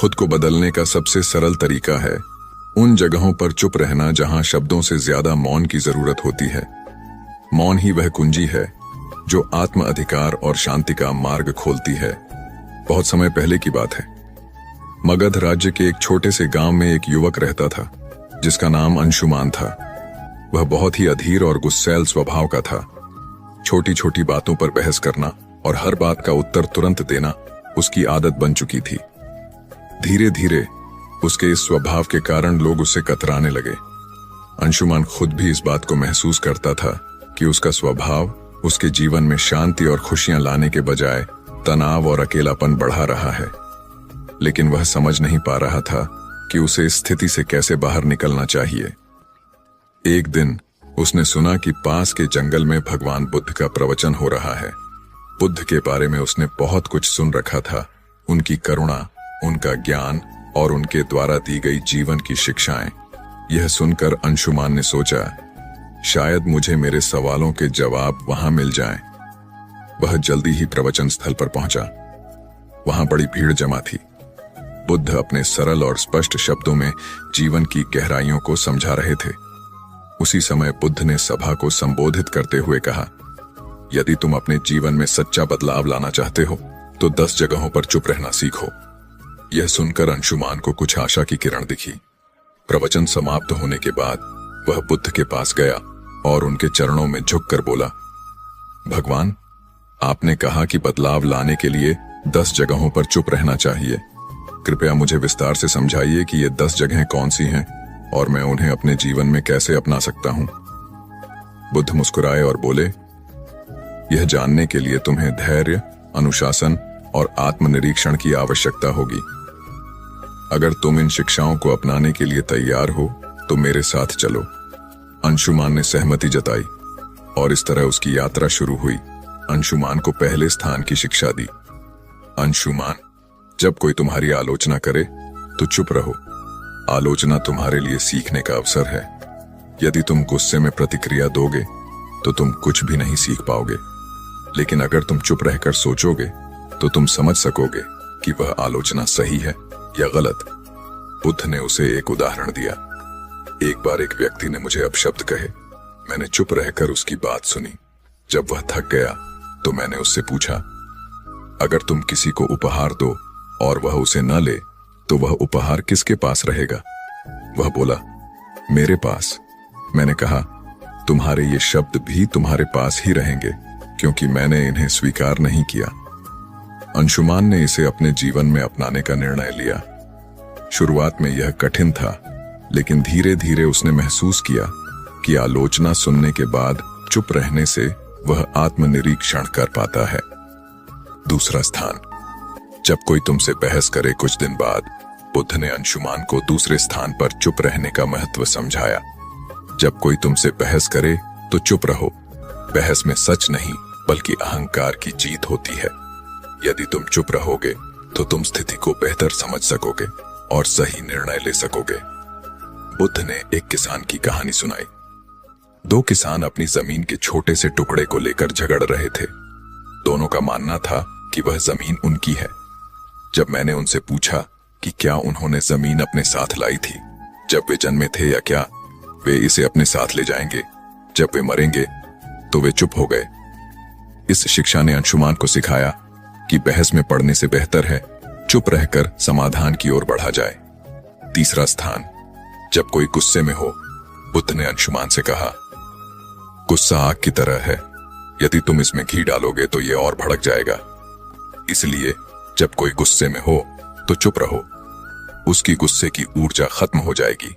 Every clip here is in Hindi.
खुद को बदलने का सबसे सरल तरीका है उन जगहों पर चुप रहना जहां शब्दों से ज्यादा मौन की जरूरत होती है। मौन ही वह कुंजी है जो आत्म अधिकार और शांति का मार्ग खोलती है। बहुत समय पहले की बात है। मगध राज्य के एक छोटे से गांव में एक युवक रहता था जिसका नाम अंशुमान था। वह बहुत ही अधीर और गुस्सैल स्वभाव का था। छोटी छोटी बातों पर बहस करना और हर बात का उत्तर तुरंत देना उसकी आदत बन चुकी थी। धीरे धीरे उसके इस स्वभाव के कारण लोग उससे कतराने लगे। अंशुमान खुद भी इस बात को महसूस करता था कि उसका स्वभाव उसके जीवन में शांति और खुशियां लाने के बजाय तनाव और अकेलापन बढ़ा रहा है। लेकिन वह समझ नहीं पा रहा था कि उसे इस स्थिति से कैसे बाहर निकलना चाहिए। एक दिन उसने सुना कि पास के जंगल में भगवान बुद्ध का प्रवचन हो रहा है। बुद्ध के बारे में उसने बहुत कुछ सुन रखा था। उनकी करुणा, उनका ज्ञान और उनके द्वारा दी गई जीवन की शिक्षाएं। यह सुनकर अंशुमान ने सोचा, शायद मुझे मेरे सवालों के जवाब वहां मिल जाएं। वह जल्दी ही प्रवचन स्थल पर पहुंचा। वहां बड़ी भीड़ जमा थी। बुद्ध अपने सरल और स्पष्ट शब्दों में जीवन की गहराइयों को समझा रहे थे। उसी समय बुद्ध ने सभा को संबोधित करते हुए कहा, यदि तुम अपने जीवन में सच्चा बदलाव लाना चाहते हो तो 10 जगहों पर चुप रहना सीखो। यह सुनकर अंशुमान को कुछ आशा की किरण दिखी। प्रवचन समाप्त होने के बाद वह बुद्ध के पास गया और उनके चरणों में झुककर बोला, भगवान, आपने कहा कि बदलाव लाने के लिए 10 जगहों पर चुप रहना चाहिए। कृपया मुझे विस्तार से समझाइए कि ये 10 जगहें कौन सी हैं और मैं उन्हें अपने जीवन में कैसे अपना सकता हूं। बुद्ध मुस्कुराए और बोले, यह जानने के लिए तुम्हें धैर्य, अनुशासन और आत्मनिरीक्षण की आवश्यकता होगी। अगर तुम इन शिक्षाओं को अपनाने के लिए तैयार हो तो मेरे साथ चलो। अंशुमान ने सहमति जताई और इस तरह उसकी यात्रा शुरू हुई। अंशुमान को पहले स्थान की शिक्षा दी। अंशुमान, जब कोई तुम्हारी आलोचना करे तो चुप रहो। आलोचना तुम्हारे लिए सीखने का अवसर है। यदि तुम गुस्से में प्रतिक्रिया दोगे तो तुम कुछ भी नहीं सीख पाओगे। लेकिन अगर तुम चुप रहकर सोचोगे तो तुम समझ सकोगे कि वह आलोचना सही है या गलत। बुद्ध ने उसे एक उदाहरण दिया। एक बार एक व्यक्ति ने मुझे अपशब्द कहे। मैंने चुप रहकर उसकी बात सुनी। जब वह थक गया तो मैंने उससे पूछा, अगर तुम किसी को उपहार दो और वह उसे न ले तो वह उपहार किसके पास रहेगा? वह बोला, मेरे पास। मैंने कहा, तुम्हारे ये शब्द भी तुम्हारे पास ही रहेंगे क्योंकि मैंने इन्हें स्वीकार नहीं किया। अंशुमान ने इसे अपने जीवन में अपनाने का निर्णय लिया। शुरुआत में यह कठिन था, लेकिन धीरे धीरे उसने महसूस किया कि आलोचना सुनने के बाद चुप रहने से वह आत्मनिरीक्षण कर पाता है। दूसरा स्थान। जब कोई तुमसे बहस करे कुछ दिन बाद, बुद्ध ने अंशुमान को दूसरे स्थान पर चुप रहने का महत्व समझाया। जब कोई तुमसे बहस करे तो चुप रहो। बहस में सच नहीं बल्कि अहंकार की जीत होती है। यदि तुम चुप रहोगे तो तुम स्थिति को बेहतर समझ सकोगे और सही निर्णय ले सकोगे। बुद्ध ने एक किसान की कहानी सुनाई। 2 किसान अपनी जमीन के छोटे से टुकड़े को लेकर झगड़ रहे थे। दोनों का मानना था कि वह जमीन उनकी है। जब मैंने उनसे पूछा कि क्या उन्होंने जमीन अपने साथ लाई थी जब वे जन्मे थे या क्या वे इसे अपने साथ ले जाएंगे जब वे मरेंगे, तो वे चुप हो गए। इस शिक्षा ने अंशुमान को सिखाया कि बहस में पड़ने से बेहतर है चुप रहकर समाधान की ओर बढ़ा जाए। तीसरा स्थान। जब कोई गुस्से में हो, बुद्ध ने अंशुमान से कहा, गुस्सा आग की तरह है। यदि तुम इसमें घी डालोगे तो यह और भड़क जाएगा। इसलिए जब कोई गुस्से में हो तो चुप रहो। उसकी गुस्से की ऊर्जा खत्म हो जाएगी।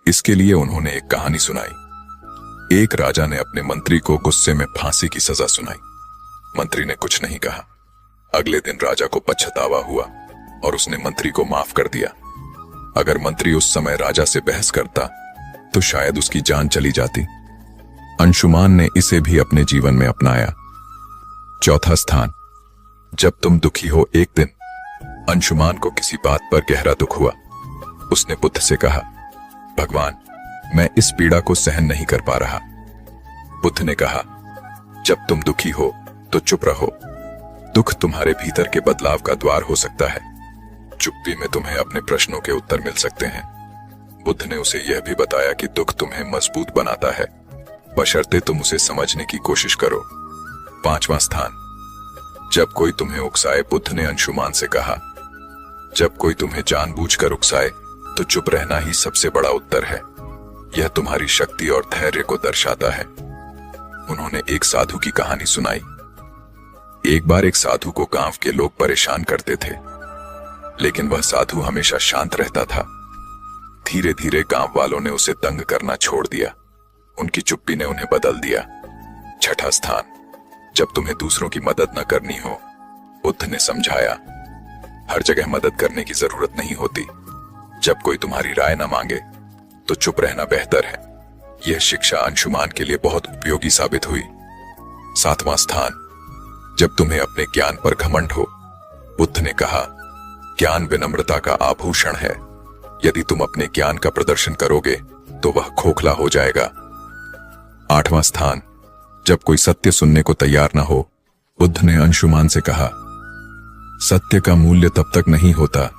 इसके लिए उन्होंने एक कहानी सुनाई। एक राजा ने अपने मंत्री को गुस्से में फांसी की सजा सुनाई। मंत्री ने कुछ नहीं कहा। अगले दिन राजा को पछतावा हुआ और उसने मंत्री को माफ कर दिया। अगर मंत्री उस समय राजा से बहस करता तो शायद उसकी जान चली जाती। अंशुमान ने इसे भी अपने जीवन में अपनाया। चौथा स्थान। जब तुम दुखी हो। एक दिन अंशुमान को किसी बात पर गहरा दुख हुआ। उसने बुद्ध से कहा, भगवान, मैं इस पीड़ा को सहन नहीं कर पा रहा। बुद्ध ने कहा, जब तुम दुखी हो तो चुप रहो। दुख तुम्हारे भीतर के बदलाव का द्वार हो सकता है। चुप्पी में तुम्हें अपने प्रश्नों के उत्तर मिल सकते हैं। बुद्ध ने उसे यह भी बताया कि दुख तुम्हें मजबूत बनाता है, बशर्ते तुम उसे समझने की कोशिश करो। 5वां स्थान, जब कोई तुम्हें उकसाए। बुद्ध ने अंशुमान से कहा, जब कोई तुम्हें जानबूझकर उकसाए तो चुप रहना ही सबसे बड़ा उत्तर है। यह तुम्हारी शक्ति और धैर्य को दर्शाता है। उन्होंने एक साधु की कहानी सुनाई। एक बार एक साधु को गांव के लोग परेशान करते थे, लेकिन वह साधु हमेशा शांत रहता था। धीरे धीरे गांव वालों ने उसे तंग करना छोड़ दिया। उनकी चुप्पी ने उन्हें बदल दिया। 6ठा स्थान, जब तुम्हें दूसरों की मदद न करनी हो। बुद्ध ने समझाया, हर जगह मदद करने की जरूरत नहीं होती। जब कोई तुम्हारी राय न मांगे तो चुप रहना बेहतर है। यह शिक्षा अंशुमान के लिए बहुत उपयोगी साबित हुई। 7वां स्थान, जब तुम्हें अपने ज्ञान पर घमंड हो। बुद्ध ने कहा, ज्ञान विनम्रता का आभूषण है। यदि तुम अपने ज्ञान का प्रदर्शन करोगे तो वह खोखला हो जाएगा। 8वां स्थान, जब कोई सत्य सुनने को तैयार न हो। बुद्ध ने अंशुमान से कहा, सत्य का मूल्य तब तक नहीं होता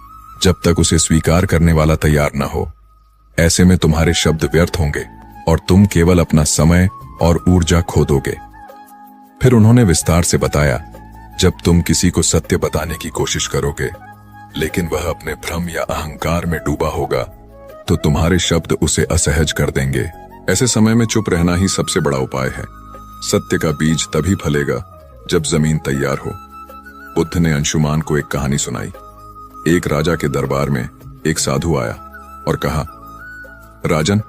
जब तक उसे स्वीकार करने वाला तैयार न हो। ऐसे में तुम्हारे शब्द व्यर्थ होंगे और तुम केवल अपना समय और ऊर्जा खो दोगे। फिर उन्होंने विस्तार से बताया, जब तुम किसी को सत्य बताने की कोशिश करोगे लेकिन वह अपने भ्रम या अहंकार में डूबा होगा तो तुम्हारे शब्द उसे असहज कर देंगे। ऐसे समय में चुप रहना ही सबसे बड़ा उपाय है। सत्य का बीज तभी फलेगा जब जमीन तैयार हो। बुद्ध ने अंशुमान को एक कहानी सुनाई। एक राजा के दरबार में एक साधु आया और कहा, राजन,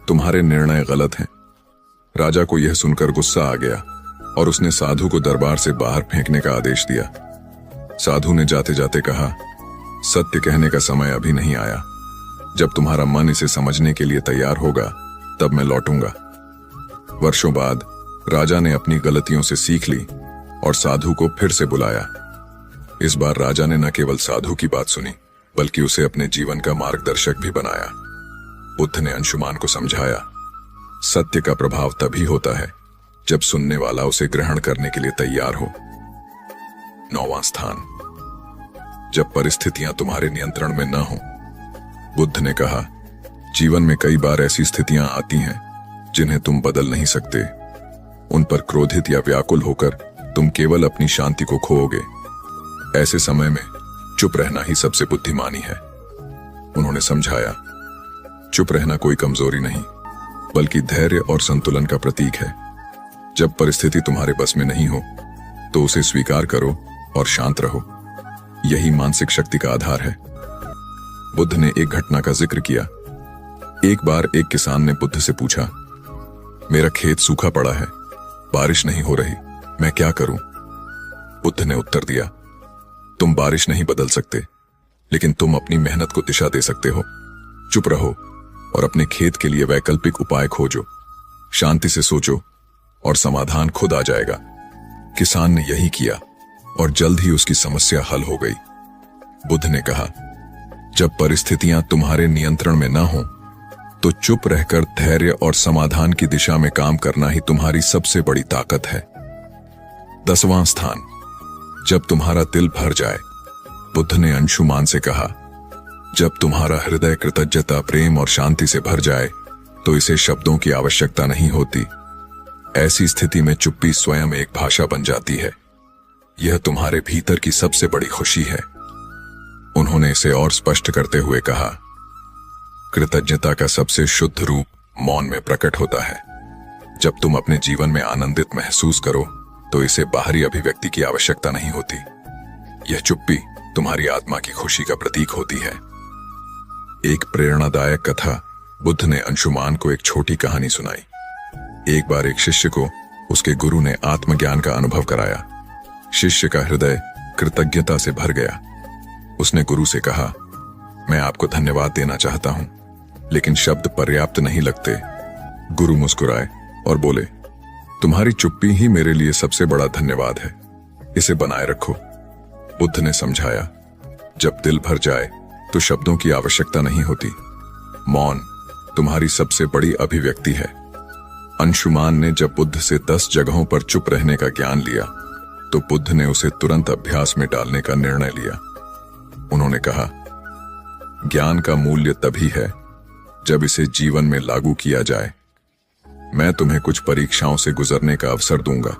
तुम्हारे निर्णय गलत हैं। राजा को यह सुनकर गुस्सा आ गया और उसने साधु को दरबार से बाहर फेंकने का आदेश दिया। साधु ने जाते जाते कहा, सत्य कहने का समय अभी नहीं आया। जब तुम्हारा मन इसे समझने के लिए तैयार होगा तब मैं लौटूंगा। वर्षों बाद राजा ने अपनी गलतियों से सीख ली और साधु को फिर से बुलाया। इस बार राजा ने न केवल साधु की बात सुनी बल्कि उसे अपने जीवन का मार्गदर्शक भी बनाया। बुद्ध ने अंशुमान को समझाया, सत्य का प्रभाव तभी होता है जब सुनने वाला उसे ग्रहण करने के लिए तैयार हो। 9वां स्थान, जब परिस्थितियां तुम्हारे नियंत्रण में न हो। बुद्ध ने कहा, जीवन में कई बार ऐसी स्थितियां आती हैं जिन्हें तुम बदल नहीं सकते। उन पर क्रोधित या व्याकुल होकर तुम केवल अपनी शांति को खोओगे। ऐसे समय में चुप रहना ही सबसे बुद्धिमानी है। उन्होंने समझाया, चुप रहना कोई कमजोरी नहीं बल्कि धैर्य और संतुलन का प्रतीक है। जब परिस्थिति तुम्हारे बस में नहीं हो तो उसे स्वीकार करो और शांत रहो। यही मानसिक शक्ति का आधार है। बुद्ध ने एक घटना का जिक्र किया। एक बार एक किसान ने बुद्ध से पूछा, मेरा खेत सूखा पड़ा है, बारिश नहीं हो रही, मैं क्या करूं? बुद्ध ने उत्तर दिया, तुम बारिश नहीं बदल सकते, लेकिन तुम अपनी मेहनत को दिशा दे सकते हो। चुप रहो और अपने खेत के लिए वैकल्पिक उपाय खोजो। शांति से सोचो और समाधान खुद आ जाएगा। किसान ने यही किया और जल्द ही उसकी समस्या हल हो गई। बुद्ध ने कहा, जब परिस्थितियां तुम्हारे नियंत्रण में न हो तो चुप रहकर धैर्य और समाधान की दिशा में काम करना ही तुम्हारी सबसे बड़ी ताकत है। 10वां स्थान, जब तुम्हारा दिल भर जाए। बुद्ध ने अंशुमान से कहा, जब तुम्हारा हृदय कृतज्ञता, प्रेम और शांति से भर जाए तो इसे शब्दों की आवश्यकता नहीं होती। ऐसी स्थिति में चुप्पी स्वयं एक भाषा बन जाती है। यह तुम्हारे भीतर की सबसे बड़ी खुशी है। उन्होंने इसे और स्पष्ट करते हुए कहा, कृतज्ञता का सबसे शुद्ध रूप मौन में प्रकट होता है। जब तुम अपने जीवन में आनंदित महसूस करो तो इसे बाहरी अभिव्यक्ति की आवश्यकता नहीं होती। यह चुप्पी तुम्हारी आत्मा की खुशी का प्रतीक होती है। एक प्रेरणादायक कथा। बुद्ध ने अंशुमान को एक छोटी कहानी सुनाई। एक बार एक शिष्य को उसके गुरु ने आत्मज्ञान का अनुभव कराया। शिष्य का हृदय कृतज्ञता से भर गया। उसने गुरु से कहा, मैं आपको धन्यवाद देना चाहता हूं, लेकिन शब्द पर्याप्त नहीं लगते। गुरु मुस्कुराए और बोले, तुम्हारी चुप्पी ही मेरे लिए सबसे बड़ा धन्यवाद है, इसे बनाए रखो। बुद्ध ने समझाया, जब दिल भर जाए तो शब्दों की आवश्यकता नहीं होती। मौन तुम्हारी सबसे बड़ी अभिव्यक्ति है। अंशुमान ने जब बुद्ध से 10 जगहों पर चुप रहने का ज्ञान लिया तो बुद्ध ने उसे तुरंत अभ्यास में डालने का निर्णय लिया। उन्होंने कहा, ज्ञान का मूल्य तभी है जब इसे जीवन में लागू किया जाए। मैं तुम्हें कुछ परीक्षाओं से गुजरने का अवसर दूंगा।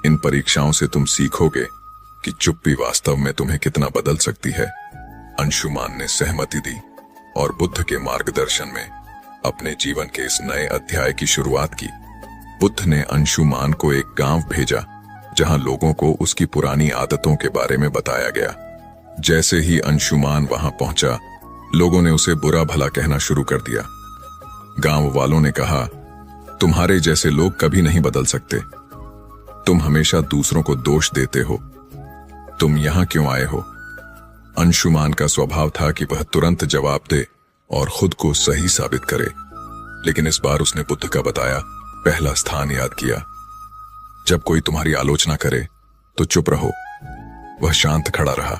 इन परीक्षाओं से तुम सीखोगे कि चुप्पी वास्तव में तुम्हें कितना बदल सकती है। अंशुमान ने सहमति दी और बुद्ध के मार्गदर्शन में अपने जीवन के इस नए अध्याय की शुरुआत की। बुद्ध ने अंशुमान को एक गांव भेजा जहां लोगों को उसकी पुरानी आदतों के बारे में बताया गया। जैसे ही अंशुमान वहां पहुंचा, लोगों ने उसे बुरा भला कहना शुरू कर दिया। गांव वालों ने कहा, तुम्हारे जैसे लोग कभी नहीं बदल सकते। तुम हमेशा दूसरों को दोष देते हो। तुम यहां क्यों आए हो? अंशुमान का स्वभाव था कि वह तुरंत जवाब दे और खुद को सही साबित करे, लेकिन इस बार उसने बुद्ध का बताया पहला स्थान याद किया। जब कोई तुम्हारी आलोचना करे तो चुप रहो। वह शांत खड़ा रहा।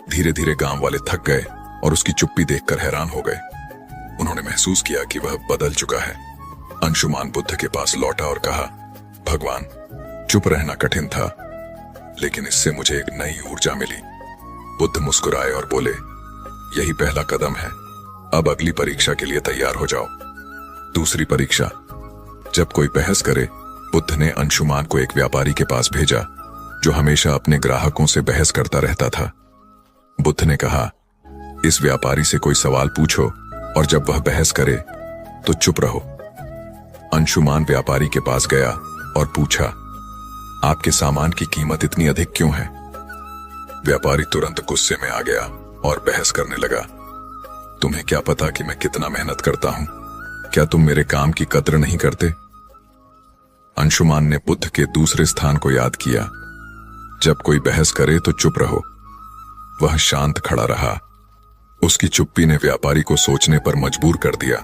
धीरे धीरे गांव वाले थक गए और उसकी चुप्पी देखकर हैरान हो गए। उन्होंने महसूस किया कि वह बदल चुका है। अंशुमान बुद्ध के पास लौटा और कहा, भगवान, चुप रहना कठिन था, लेकिन इससे मुझे एक नई ऊर्जा मिली। बुद्ध मुस्कुराए और बोले, यही पहला कदम है। अब अगली परीक्षा के लिए तैयार हो जाओ। दूसरी परीक्षा। जब कोई बहस करे, बुद्ध ने अंशुमान को एक व्यापारी के पास भेजा जो हमेशा अपने ग्राहकों से बहस करता रहता था। बुद्ध ने कहा, इस व्यापारी से कोई सवाल पूछो और जब वह बहस करे तो चुप रहो। अंशुमान व्यापारी के पास गया और पूछा, आपके सामान की कीमत इतनी अधिक क्यों है? व्यापारी तुरंत गुस्से में आ गया और बहस करने लगा, तुम्हें क्या पता कि मैं कितना मेहनत करता हूं? क्या तुम मेरे काम की कद्र नहीं करते? अंशुमान ने बुद्ध के दूसरे स्थान को याद किया। जब कोई बहस करे तो चुप रहो। वह शांत खड़ा रहा। उसकी चुप्पी ने व्यापारी को सोचने पर मजबूर कर दिया।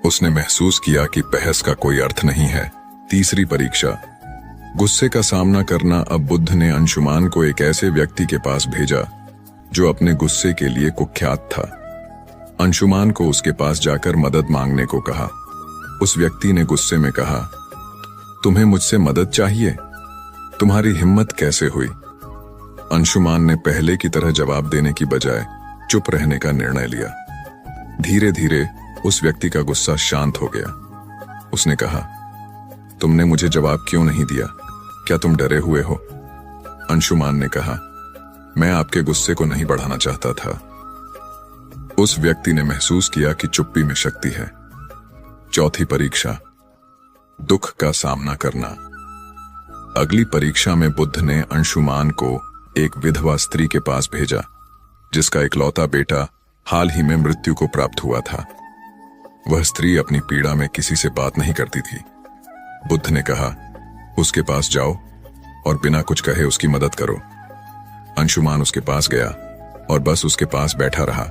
उसने महसूस किया कि बहस का कोई अर्थ नहीं है। तीसरी परीक्षा। गुस्से का सामना करना। अब बुद्ध ने अंशुमान को एक ऐसे व्यक्ति के पास भेजा जो अपने गुस्से के लिए कुख्यात था। अंशुमान को उसके पास जाकर मदद मांगने को कहा। उस व्यक्ति ने गुस्से में कहा, तुम्हें मुझसे मदद चाहिए? तुम्हारी हिम्मत कैसे हुई? अंशुमान ने पहले की तरह जवाब देने की बजाय चुप रहने का निर्णय लिया। धीरे धीरे उस व्यक्ति का गुस्सा शांत हो गया। उसने कहा, तुमने मुझे जवाब क्यों नहीं दिया? क्या तुम डरे हुए हो? अंशुमान ने कहा, मैं आपके गुस्से को नहीं बढ़ाना चाहता था। उस व्यक्ति ने महसूस किया कि चुप्पी में शक्ति है। चौथी परीक्षा। दुख का सामना करना। अगली परीक्षा में बुद्ध ने अंशुमान को एक विधवा स्त्री के पास भेजा जिसका इकलौता बेटा हाल ही में मृत्यु को प्राप्त हुआ था। वह स्त्री अपनी पीड़ा में किसी से बात नहीं करती थी। बुद्ध ने कहा, उसके पास जाओ और बिना कुछ कहे उसकी मदद करो। अंशुमान उसके पास गया और बस उसके पास बैठा रहा।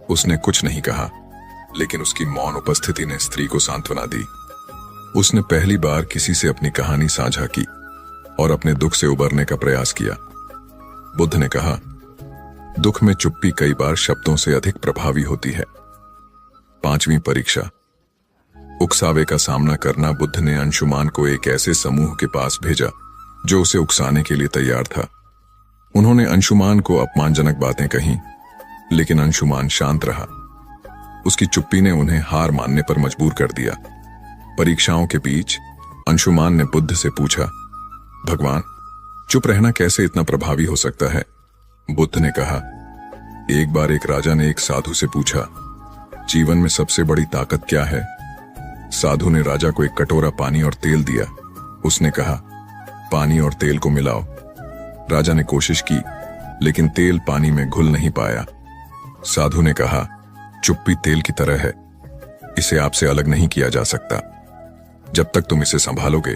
उसने कुछ नहीं कहा, लेकिन उसकी मौन उपस्थिति ने स्त्री को सांत्वना दी। उसने पहली बार किसी से अपनी कहानी साझा की और अपने दुख से उबरने का प्रयास किया। बुद्ध ने कहा, दुख में चुप्पी कई बार शब्दों से अधिक प्रभावी होती है। पांचवी परीक्षा। उकसावे का सामना करना। बुद्ध ने अंशुमान को एक ऐसे समूह के पास भेजा जो उसे उकसाने के लिए तैयार था। उन्होंने अंशुमान को अपमानजनक बातें कहीं, लेकिन अंशुमान शांत रहा। उसकी चुप्पी ने उन्हें हार मानने पर मजबूर कर दिया। परीक्षाओं के बीच अंशुमान ने बुद्ध से पूछा, भगवान, चुप रहना कैसे इतना प्रभावी हो सकता है? बुद्ध ने कहा, एक बार एक राजा ने एक साधु से पूछा, जीवन में सबसे बड़ी ताकत क्या है? साधु ने राजा को एक कटोरा पानी और तेल दिया। उसने कहा, पानी और तेल को मिलाओ। राजा ने कोशिश की, लेकिन तेल पानी में घुल नहीं पाया। साधु ने कहा, चुप्पी तेल की तरह है, इसे आपसे अलग नहीं किया जा सकता। जब तक तुम इसे संभालोगे,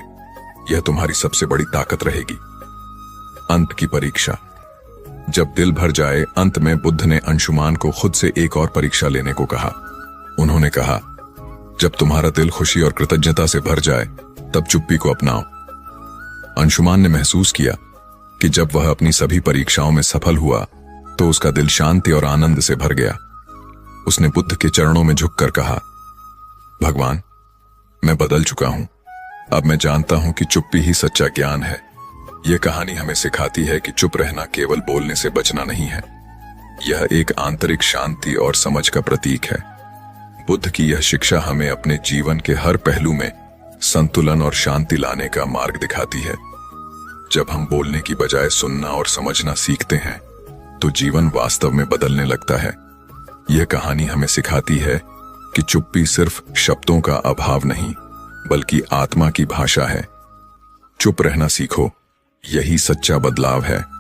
यह तुम्हारी सबसे बड़ी ताकत रहेगी। अंत की परीक्षा। जब दिल भर जाए, अंत में बुद्ध ने अंशुमान को खुद से एक और परीक्षा लेने को कहा। उन्होंने कहा, जब तुम्हारा दिल खुशी और कृतज्ञता से भर जाए, तब चुप्पी को अपनाओ। अंशुमान ने महसूस किया कि जब वह अपनी सभी परीक्षाओं में सफल हुआ, तो उसका दिल शांति और आनंद से भर गया। उसने बुद्ध के चरणों में झुककर कहा, भगवान, मैं बदल चुका हूं। अब मैं जानता हूं कि चुप्पी ही सच्चा ज्ञान है। यह कहानी हमें सिखाती है कि चुप रहना केवल बोलने से बचना नहीं है, यह एक आंतरिक शांति और समझ का प्रतीक है। बुद्ध की यह शिक्षा हमें अपने जीवन के हर पहलू में संतुलन और शांति लाने का मार्ग दिखाती है। जब हम बोलने की बजाय सुनना और समझना सीखते हैं तो जीवन वास्तव में बदलने लगता है। यह कहानी हमें सिखाती है कि चुप्पी सिर्फ शब्दों का अभाव नहीं बल्कि आत्मा की भाषा है। चुप रहना सीखो, यही सच्चा बदलाव है।